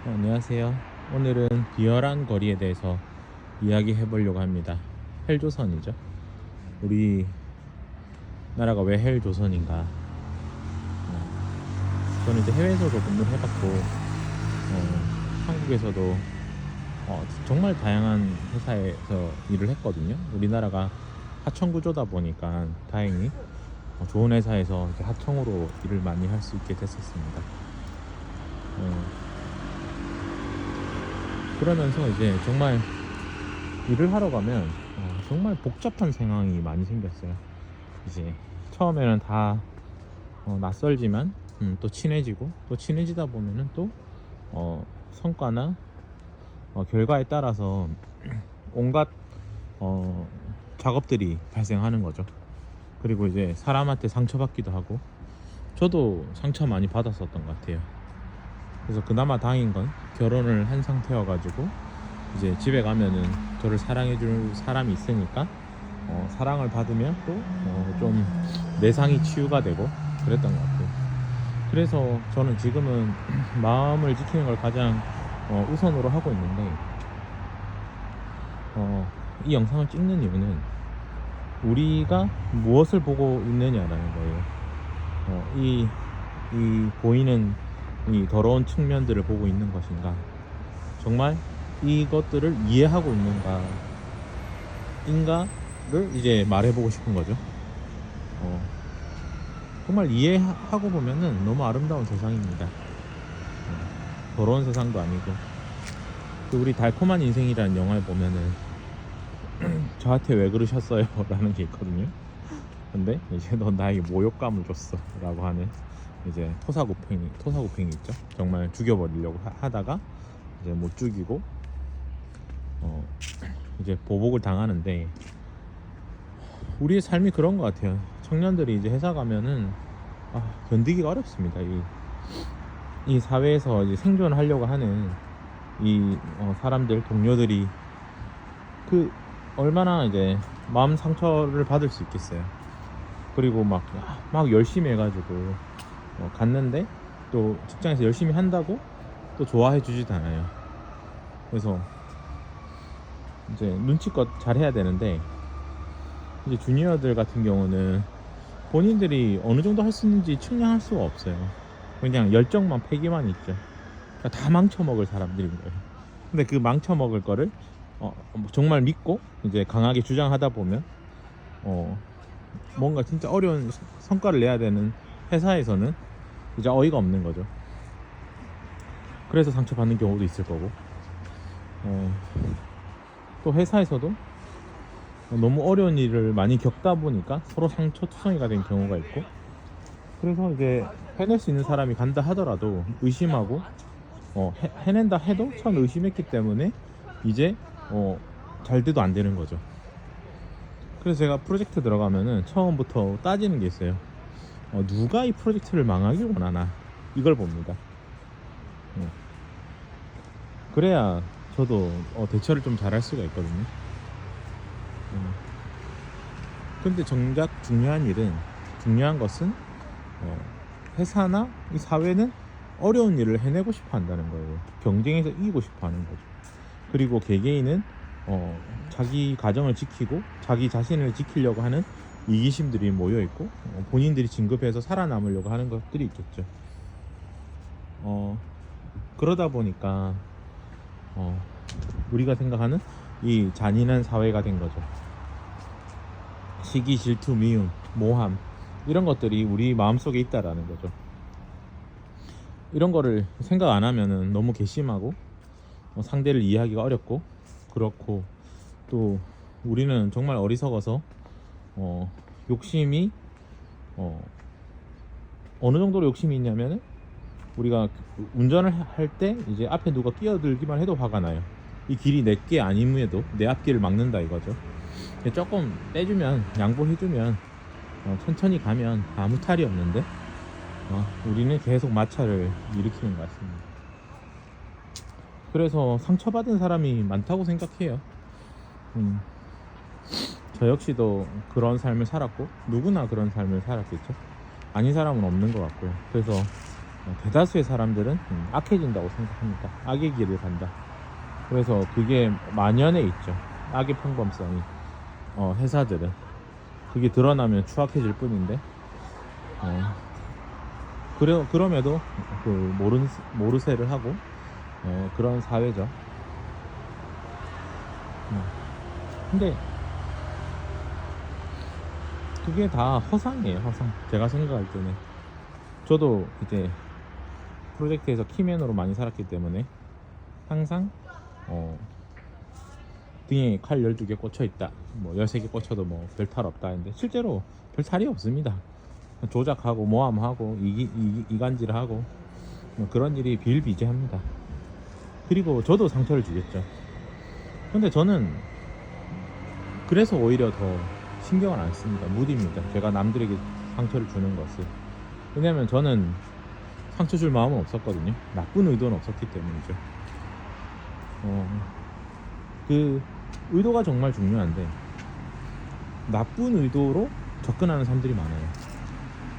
안녕하세요. 오늘은 비열한 거리에 대해서 이야기해 보려고 합니다. 헬조선이죠. 우리 나라가 왜 헬조선인가? 저는 이제 해외에서도 근무를 해봤고, 한국에서도 정말 다양한 회사에서 일을 했거든요. 우리나라가 하청 구조다 보니까 다행히 좋은 회사에서 이렇게 하청으로 일을 많이 할 수 있게 됐었습니다. 어, 그러면서 이제 정말 일을 하러 가면 정말 복잡한 상황이 많이 생겼어요. 이제 처음에는 다 낯설지만 또 친해지고, 또 친해지다 보면은 또 성과나 결과에 따라서 온갖 어, 작업들이 발생하는 거죠. 그리고 이제 사람한테 상처받기도 하고, 저도 상처 많이 받았었던 것 같아요. 그래서 그나마 다행인 건 결혼을 한 상태여 가지고 이제 집에 가면은 저를 사랑해 줄 사람이 있으니까 사랑을 받으면 또 좀 내상이 치유가 되고 그랬던 것 같아요. 그래서 저는 지금은 마음을 지키는 걸 가장 우선으로 하고 있는데, 이 영상을 찍는 이유는 우리가 무엇을 보고 있느냐라는 거예요. 이 보이는 이 더러운 측면들을 보고 있는 것인가, 정말 이것들을 이해하고 있는가 인가를 이제 말해보고 싶은 거죠. 어, 정말 이해하고 보면은 너무 아름다운 세상입니다. 더러운 세상도 아니고. 그 우리 달콤한 인생이라는 영화에 보면은 저한테 왜 그러셨어요? 라는 게 있거든요. 근데 이제 넌 나에게 모욕감을 줬어 라고 하는, 이제 토사구팽이 있죠. 정말 죽여버리려고 하다가 이제 못 죽이고 어, 이제 보복을 당하는데, 우리의 삶이 그런 것 같아요. 청년들이 이제 회사 가면은 견디기가 어렵습니다. 이 사회에서 이제 생존하려고 하는 이 사람들, 동료들이 그 얼마나 이제 마음 상처를 받을 수 있겠어요. 그리고 막 열심히 해가지고 갔는데, 또 직장에서 열심히 한다고 또 좋아해 주지도 않아요. 그래서 이제 눈치껏 잘 해야 되는데, 이제 주니어들 같은 경우는 본인들이 어느 정도 할 수 있는지 측량할 수가 없어요. 그냥 열정만, 패기만 있죠. 그러니까 다 망쳐먹을 사람들인 거예요. 근데 그 망쳐먹을 거를 정말 믿고 이제 강하게 주장하다 보면 뭔가 진짜 어려운 성과를 내야 되는 회사에서는 이제 어이가 없는 거죠. 그래서 상처받는 경우도 있을 거고, 또 회사에서도 너무 어려운 일을 많이 겪다 보니까 서로 상처투성이가 된 경우가 있고, 그래서 이제 해낼 수 있는 사람이 간다 하더라도 의심하고, 해낸다 해도 처음 의심했기 때문에 이제 잘 돼도 안 되는 거죠. 그래서 제가 프로젝트 들어가면은 처음부터 따지는 게 있어요. 누가 이 프로젝트를 망하길 원하나, 이걸 봅니다. 그래야 저도 대처를 좀 잘할 수가 있거든요. 근데 정작 중요한 것은 회사나 이 사회는 어려운 일을 해내고 싶어 한다는 거예요. 경쟁에서 이기고 싶어 하는 거죠. 그리고 개개인은 자기 가정을 지키고 자기 자신을 지키려고 하는 이기심들이 모여 있고, 본인들이 진급해서 살아남으려고 하는 것들이 있겠죠. 그러다 보니까 우리가 생각하는 이 잔인한 사회가 된 거죠. 시기, 질투, 미움, 모함, 이런 것들이 우리 마음속에 있다라는 거죠. 이런 거를 생각 안 하면은 너무 괘씸하고 상대를 이해하기가 어렵고, 그렇고 또 우리는 정말 어리석어서 욕심이 어느 정도로 욕심이 있냐면은, 우리가 운전을 할 때 이제 앞에 누가 끼어들기만 해도 화가 나요. 이 길이 내 게 아님에도 내 앞길을 막는다 이거죠. 조금 빼주면, 양보해주면 천천히 가면 아무 탈이 없는데 우리는 계속 마찰을 일으키는 것 같습니다. 그래서 상처받은 사람이 많다고 생각해요. 저 역시도 그런 삶을 살았고, 누구나 그런 삶을 살았겠죠. 아닌 사람은 없는 것 같고요. 그래서 대다수의 사람들은 악해진다고 생각합니다. 악의 길을 간다. 그래서 그게 만연해 있죠. 악의 평범성이. 회사들은 그게 드러나면 추악해질 뿐인데, 그럼에도 그 모르쇠를 하고 그런 사회죠. 근데 그게 다 허상이에요. 허상. 제가 생각할 때는 저도 이제 프로젝트에서 키맨으로 많이 살았기 때문에 항상 등에 칼 12개 꽂혀 있다, 뭐 13개 꽂혀도 뭐 별 탈 없다 했는데 실제로 별 탈이 없습니다. 조작하고 모함하고 이간질하고 뭐 그런 일이 비일비재합니다. 그리고 저도 상처를 주겠죠. 근데 저는 그래서 오히려 더 신경을 안 씁니다. 무디입니다. 제가 남들에게 상처를 주는 것을. 왜냐면 저는 상처 줄 마음은 없었거든요. 나쁜 의도는 없었기 때문이죠. 그 의도가 정말 중요한데 나쁜 의도로 접근하는 사람들이 많아요.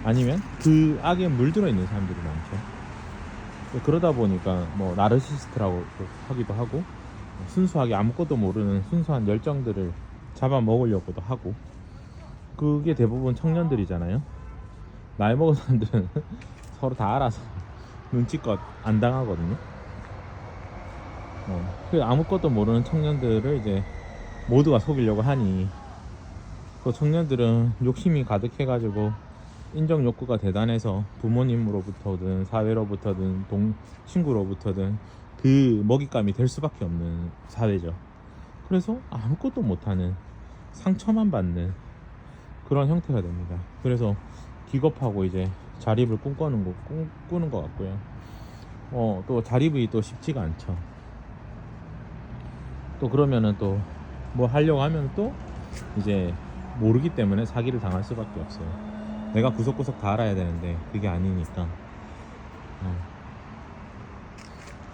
아니면 그 악에 물들어 있는 사람들이 많죠. 그러다 보니까 뭐 나르시스트라고 하기도 하고, 순수하게 아무것도 모르는 순수한 열정들을 잡아먹으려고도 하고, 그게 대부분 청년들이잖아요. 나이 먹은 사람들은 서로 다 알아서 눈치껏 안 당하거든요. 그 아무것도 모르는 청년들을 이제 모두가 속이려고 하니, 그 청년들은 욕심이 가득해가지고 인정 욕구가 대단해서 부모님으로부터든 사회로부터든 친구로부터든 그 먹잇감이 될 수밖에 없는 사회죠. 그래서 아무것도 못하는, 상처만 받는 그런 형태가 됩니다. 그래서 기겁하고 이제 자립을 꾸는 것 같고요. 또 자립이 또 쉽지가 않죠. 또 그러면은 또 뭐 하려고 하면 또 이제 모르기 때문에 사기를 당할 수밖에 없어요. 내가 구석구석 다 알아야 되는데 그게 아니니까.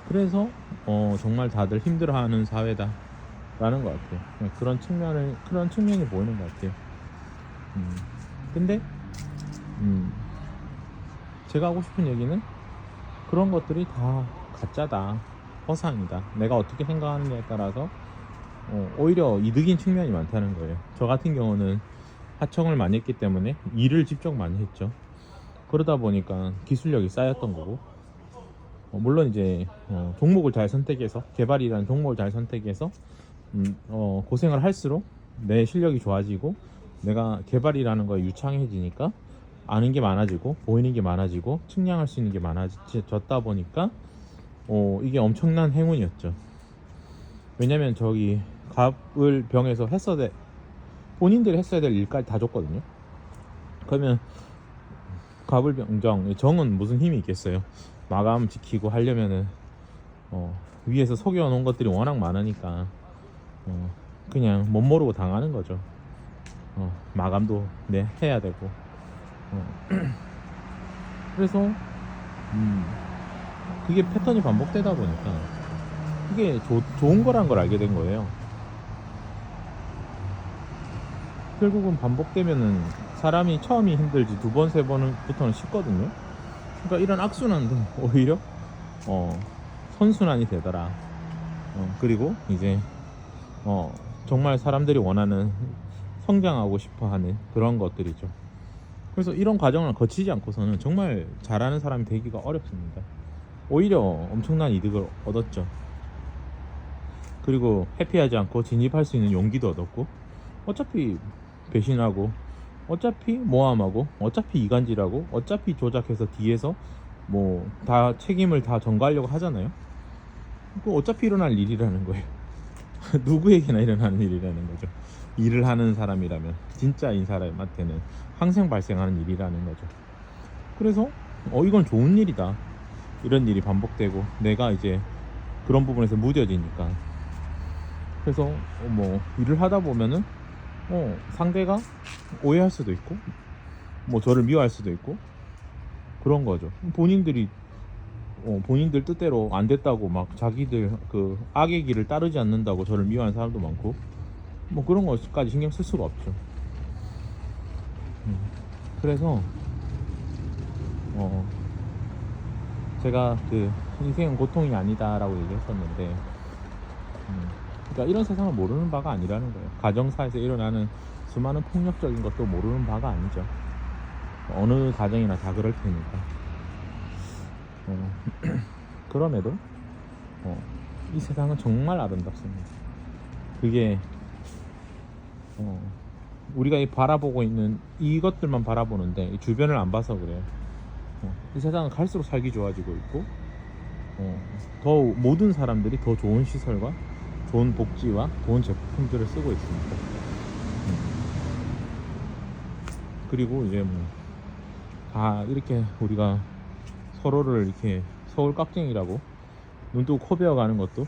그래서 정말 다들 힘들어하는 사회다 라는 것 같아요. 그런 측면이 보이는 것 같아요. 근데 제가 하고 싶은 얘기는 그런 것들이 다 가짜다, 허상이다. 내가 어떻게 생각하느냐에 따라서 오히려 이득인 측면이 많다는 거예요. 저 같은 경우는 하청을 많이 했기 때문에 일을 직접 많이 했죠. 그러다 보니까 기술력이 쌓였던 거고, 물론 이제 종목을 잘 선택해서, 개발이라는 종목을 잘 선택해서 고생을 할수록 내 실력이 좋아지고, 내가 개발이라는 거에 유창해지니까 아는 게 많아지고 보이는 게 많아지고 측량할 수 있는 게 많아졌다 보니까 이게 엄청난 행운이었죠. 왜냐면 저기 갑을 병에서 본인들이 했어야 될 일까지 다 줬거든요. 그러면 갑을 병정, 정은 무슨 힘이 있겠어요. 마감 지키고 하려면은 위에서 속여 놓은 것들이 워낙 많으니까 그냥 못 모르고 당하는 거죠. 마감도 해야 되고. 그래서 그게 패턴이 반복되다 보니까 그게 좋은 거란 걸 알게 된 거예요. 결국은 반복되면은 사람이 처음이 힘들지 두 번, 세 번부터는 쉽거든요. 그러니까 이런 악순환도 오히려 선순환이 되더라. 그리고 이제 정말 사람들이 원하는, 성장하고 싶어하는 그런 것들이죠. 그래서 이런 과정을 거치지 않고서는 정말 잘하는 사람이 되기가 어렵습니다. 오히려 엄청난 이득을 얻었죠. 그리고 회피하지 않고 진입할 수 있는 용기도 얻었고, 어차피 배신하고, 어차피 모함하고, 어차피 이간질하고, 어차피 조작해서 뒤에서 뭐 다 책임을 다 전가하려고 하잖아요. 그 어차피 일어날 일이라는 거예요. 누구에게나 일어나는 일이라는 거죠. 일을 하는 사람이라면, 진짜인 사람한테는 항상 발생하는 일이라는 거죠. 그래서 이건 좋은 일이다. 이런 일이 반복되고 내가 이제 그런 부분에서 무뎌지니까. 그래서 뭐 일을 하다 보면은 상대가 오해할 수도 있고, 뭐 저를 미워할 수도 있고, 그런 거죠. 본인들 뜻대로 안 됐다고 막 자기들 그 악의 길을 따르지 않는다고 저를 미워하는 사람도 많고, 뭐 그런 것까지 신경 쓸 수가 없죠. 그래서 제가 그 인생은 고통이 아니다라고 얘기했었는데, 그러니까 이런 세상을 모르는 바가 아니라는 거예요. 가정사에서 일어나는 수많은 폭력적인 것도 모르는 바가 아니죠. 어느 가정이나 다 그럴 테니까. 그럼에도 이 세상은 정말 아름답습니다. 그게 우리가 바라보고 있는 이것들만 바라보는데 이 주변을 안 봐서 그래요. 이 세상은 갈수록 살기 좋아지고 있고, 더 모든 사람들이 더 좋은 시설과 좋은 복지와 좋은 제품들을 쓰고 있습니다. 그리고 이제 뭐 다 이렇게 우리가 서로를 이렇게 서울 깍쟁이라고 눈 뜨고 코 베어가는 것도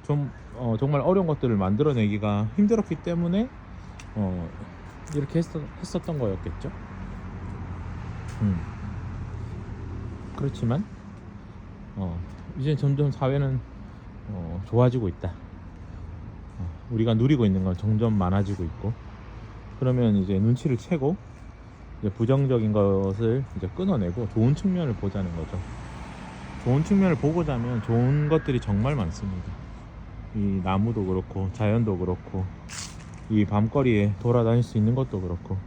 좀 정말 어려운 것들을 만들어내기가 힘들었기 때문에 이렇게 했었던 거였겠죠. 그렇지만 이제 점점 사회는 좋아지고 있다. 우리가 누리고 있는 건 점점 많아지고 있고, 그러면 이제 눈치를 채고 이제 부정적인 것을 이제 끊어내고 좋은 측면을 보자는 거죠. 좋은 측면을 보고자 하면 좋은 것들이 정말 많습니다. 이 나무도 그렇고 자연도 그렇고 이 밤거리에 돌아다닐 수 있는 것도 그렇고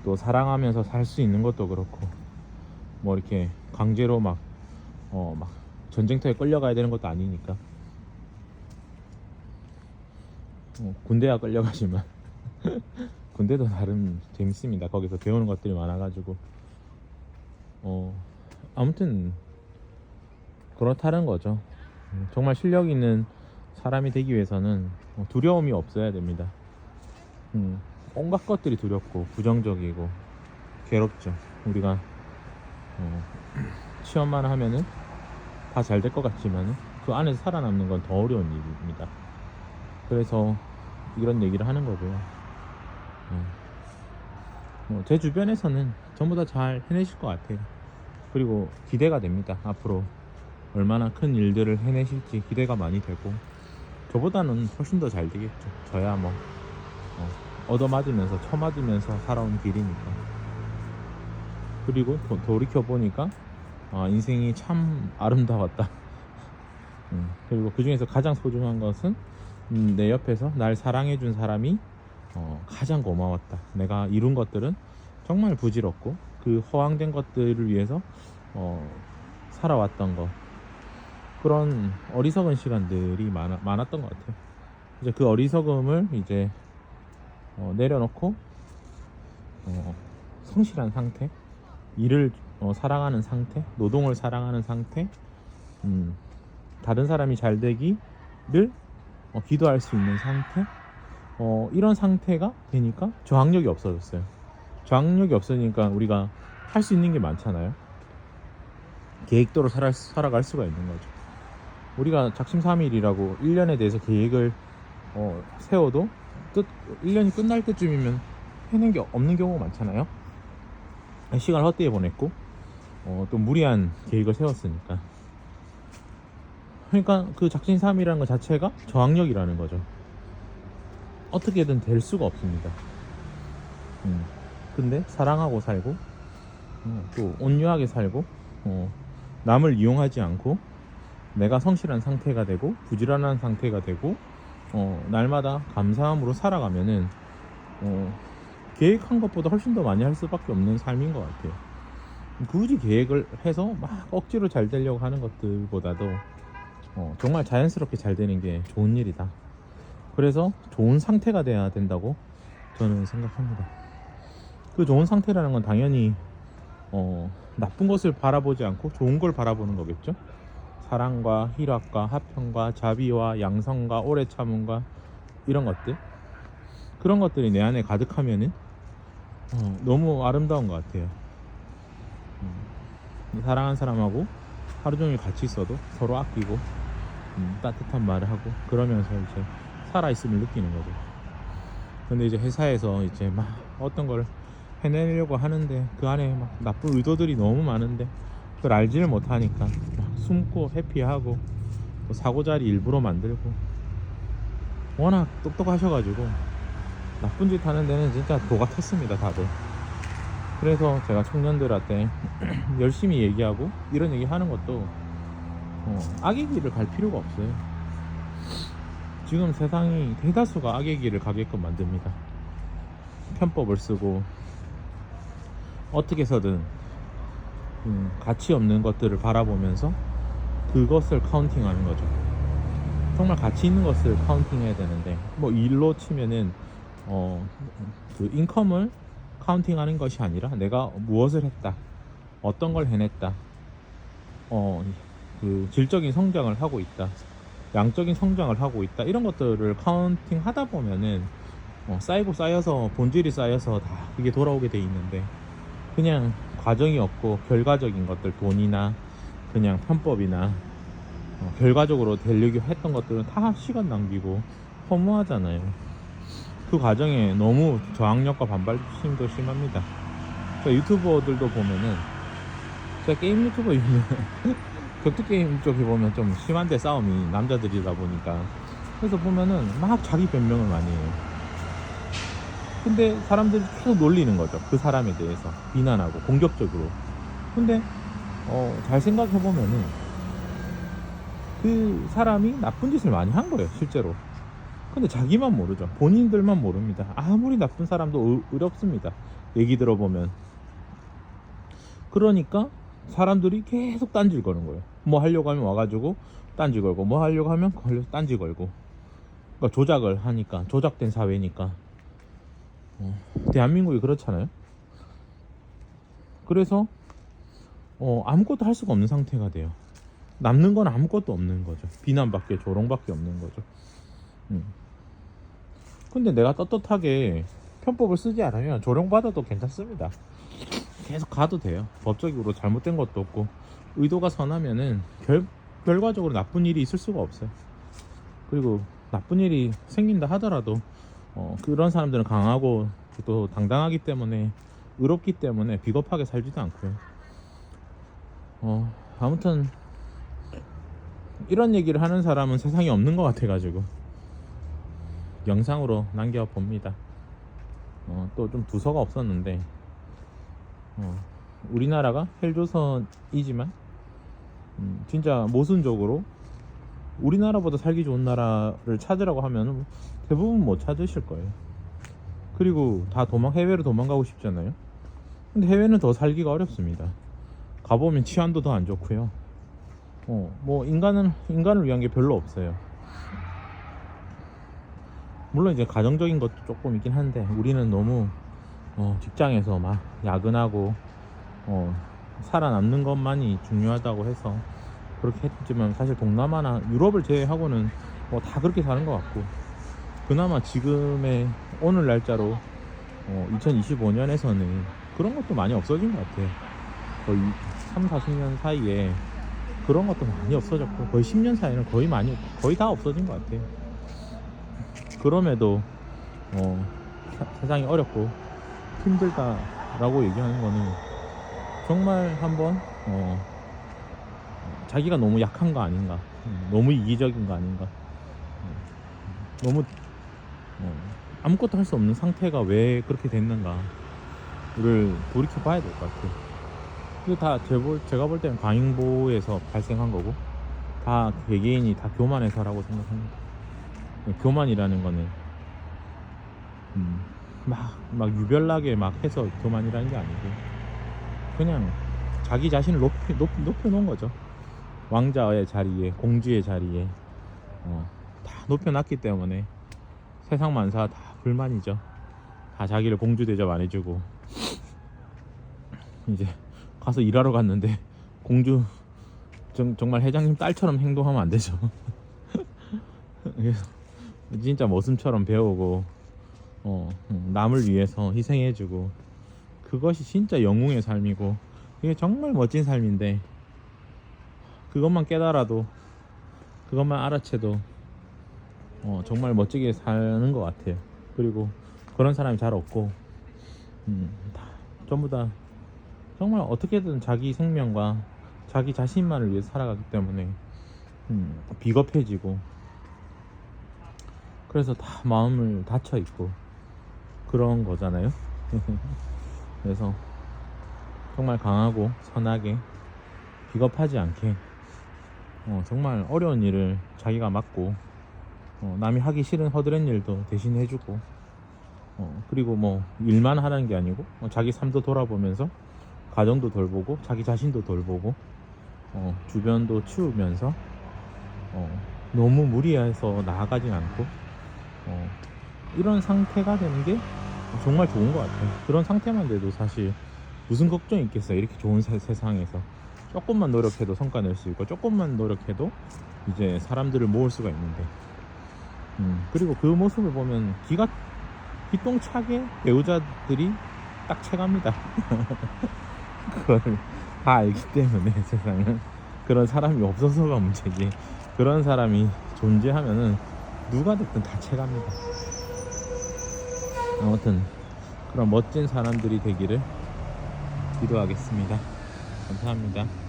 또 사랑하면서 살 수 있는 것도 그렇고, 뭐 이렇게 강제로 막 전쟁터에 끌려가야 되는 것도 아니니까. 군대야 끌려가지만 군대도 나름 재밌습니다. 거기서 배우는 것들이 많아가지고 아무튼 그렇다는 거죠. 정말 실력 있는 사람이 되기 위해서는 두려움이 없어야 됩니다. 온갖 것들이 두렵고 부정적이고 괴롭죠. 우리가 시험만 하면은 다 잘 될 것 같지만 그 안에서 살아남는 건 더 어려운 일입니다. 그래서 이런 얘기를 하는 거고요. 제 주변에서는 전부 다 잘 해내실 것 같아요. 그리고 기대가 됩니다. 앞으로 얼마나 큰 일들을 해내실지 기대가 많이 되고, 저보다는 훨씬 더 잘 되겠죠. 저야 뭐 얻어맞으면서 쳐맞으면서 살아온 길이니까. 그리고 돌이켜보니까 인생이 참 아름다웠다. 그리고 그 중에서 가장 소중한 것은 내 옆에서 날 사랑해준 사람이 가장 고마웠다. 내가 이룬 것들은 정말 부질없고 그 허황된 것들을 위해서 살아왔던 것, 그런 어리석은 시간들이 많았던 것 같아요. 이제 그 어리석음을 이제 내려놓고 성실한 상태, 일을 사랑하는 상태, 노동을 사랑하는 상태, 다른 사람이 잘 되기를 기도할 수 있는 상태, 이런 상태가 되니까 저항력이 없어졌어요. 저항력이 없으니까 우리가 할 수 있는 게 많잖아요. 계획대로 살아갈 수가 있는 거죠. 우리가 작심삼일이라고 1년에 대해서 계획을 세워도 1년이 끝날 때쯤이면 해낸 게 없는 경우가 많잖아요. 시간을 헛되이 보냈고 또 무리한 계획을 세웠으니까. 그러니까 그 작심삼일이라는 것 자체가 저항력이라는 거죠. 어떻게든 될 수가 없습니다. 근데 사랑하고 살고 또 온유하게 살고 남을 이용하지 않고 내가 성실한 상태가 되고 부지런한 상태가 되고 날마다 감사함으로 살아가면은 계획한 것보다 훨씬 더 많이 할 수밖에 없는 삶인 것 같아요. 굳이 계획을 해서 막 억지로 잘 되려고 하는 것들보다도 정말 자연스럽게 잘 되는 게 좋은 일이다. 그래서 좋은 상태가 돼야 된다고 저는 생각합니다. 그 좋은 상태라는 건 당연히 나쁜 것을 바라보지 않고 좋은 걸 바라보는 거겠죠. 사랑과 희락과 화평과 자비와 양성과 오래 참음과 이런 것들, 그런 것들이 내 안에 가득하면은 너무 아름다운 것 같아요. 사랑하는 사람하고 하루 종일 같이 있어도 서로 아끼고 따뜻한 말을 하고 그러면서 이제 살아있음을 느끼는 거죠. 근데 이제 회사에서 이제 막 어떤 걸 해내려고 하는데 그 안에 막 나쁜 의도들이 너무 많은데 그걸 알지를 못하니까 막 숨고 회피하고 또 사고자리 일부러 만들고, 워낙 똑똑하셔가지고 나쁜 짓 하는 데는 진짜 도 같았습니다 다들. 그래서 제가 청년들한테 열심히 얘기하고 이런 얘기 하는 것도 악의 길을 갈 필요가 없어요. 지금 세상이 대다수가 악의 길을 가게끔 만듭니다. 편법을 쓰고 어떻게 해서든 가치 없는 것들을 바라보면서 그것을 카운팅하는 거죠. 정말 가치 있는 것을 카운팅해야 되는데 뭐 일로 치면은 그 인컴을 카운팅하는 것이 아니라 내가 무엇을 했다, 어떤 걸 해냈다, 그 질적인 성장을 하고 있다, 양적인 성장을 하고 있다, 이런 것들을 카운팅 하다 보면은 쌓이고 쌓여서 본질이 쌓여서 다 그게 돌아오게 돼 있는데, 그냥 과정이 없고 결과적인 것들, 돈이나 그냥 편법이나 결과적으로 되려고 했던 것들은 다 시간 낭비고 허무하잖아요. 그 과정에 너무 저항력과 반발심도 심합니다. 유튜버들도 보면은, 제가 게임 유튜버이면 격투게임 쪽에 보면 좀 심한데, 싸움이 남자들이다 보니까. 그래서 보면은 막 자기 변명을 많이 해요. 근데 사람들이 계속 놀리는 거죠. 그 사람에 대해서 비난하고 공격적으로. 근데 잘 생각해보면은 그 사람이 나쁜 짓을 많이 한 거예요, 실제로. 근데 자기만 모르죠. 본인들만 모릅니다. 아무리 나쁜 사람도 의롭습니다, 얘기 들어보면. 그러니까 사람들이 계속 딴질 거는 거예요. 뭐 하려고 하면 와가지고 딴지 걸고, 뭐 하려고 하면 딴지 걸고. 그러니까 조작을 하니까, 조작된 사회니까. 대한민국이 그렇잖아요. 그래서 아무것도 할 수가 없는 상태가 돼요. 남는 건 아무것도 없는 거죠. 비난밖에, 조롱밖에 없는 거죠. 근데 내가 떳떳하게 편법을 쓰지 않으면 조롱받아도 괜찮습니다. 계속 가도 돼요. 법적으로 잘못된 것도 없고, 의도가 선하면은 결과적으로 나쁜 일이 있을 수가 없어요. 그리고 나쁜 일이 생긴다 하더라도 그런 사람들은 강하고 또 당당하기 때문에, 의롭기 때문에 비겁하게 살지도 않고요. 아무튼 이런 얘기를 하는 사람은 세상에 없는 것 같아가지고 영상으로 남겨봅니다. 또 좀 두서가 없었는데, 우리나라가 헬조선이지만 진짜 모순적으로 우리나라보다 살기 좋은 나라를 찾으라고 하면 대부분 못 찾으실 거예요. 그리고 다 해외로 도망가고 싶잖아요. 근데 해외는 더 살기가 어렵습니다. 가보면 치안도 더 안 좋고요. 뭐 인간을 위한 게 별로 없어요. 물론 이제 가정적인 것도 조금 있긴 한데, 우리는 너무 직장에서 막 야근하고 살아남는 것만이 중요하다고 해서 그렇게 했지만, 사실 동남아나 유럽을 제외하고는 다 그렇게 사는 것 같고, 그나마 지금의 오늘 날짜로 2025년에서는 그런 것도 많이 없어진 것 같아요. 거의 3, 40년 사이에 그런 것도 많이 없어졌고, 거의 10년 사이에는 거의 다 없어진 것 같아요. 그럼에도 세상이 어렵고 힘들다라고 얘기하는 거는 정말 한번 자기가 너무 약한 거 아닌가, 너무 이기적인 거 아닌가, 너무 아무것도 할 수 없는 상태가 왜 그렇게 됐는가를 돌이켜 봐야 될 것 같아요. 이거 다 제가 볼 때는 과잉보호에서 발생한 거고, 다 개개인이 다 교만해서라고 생각합니다. 교만이라는 거는 막 유별나게 막 해서 교만이라는 게 아니고, 그냥 자기 자신을 높여놓은 거죠. 왕자의 자리에, 공주의 자리에 다 높여놨기 때문에 세상 만사 다 불만이죠. 다 자기를 공주 대접 안 해주고, 이제 가서 일하러 갔는데 공주 정말 회장님 딸처럼 행동하면 안 되죠. 그래서 진짜 모습처럼 배우고 남을 위해서 희생해주고, 그것이 진짜 영웅의 삶이고, 이게 정말 멋진 삶인데, 그것만 깨달아도, 그것만 알아채도 정말 멋지게 사는 것 같아요. 그리고 그런 사람이 잘 없고, 다 전부 다 정말 어떻게든 자기 생명과 자기 자신만을 위해 살아가기 때문에 비겁해지고, 그래서 다 마음을 닫혀 있고 그런 거잖아요. 그래서 정말 강하고 선하게 비겁하지 않게 정말 어려운 일을 자기가 맡고 남이 하기 싫은 허드렛 일도 대신 해주고 그리고 뭐 일만 하는 게 아니고 자기 삶도 돌아보면서 가정도 돌보고 자기 자신도 돌보고 주변도 치우면서 너무 무리해서 나아가진 않고 이런 상태가 되는 게 정말 좋은 것 같아요. 그런 상태만 돼도 사실 무슨 걱정이 있겠어요. 이렇게 좋은 세상에서 조금만 노력해도 성과 낼 수 있고 조금만 노력해도 이제 사람들을 모을 수가 있는데 그리고 그 모습을 보면 기똥차게 배우자들이 딱 채갑니다. 그걸 다 알기 때문에 세상은 그런 사람이 없어서가 문제지, 그런 사람이 존재하면은 누가 됐든 다 채갑니다. 아무튼 그런 멋진 사람들이 되기를 기도하겠습니다. 감사합니다.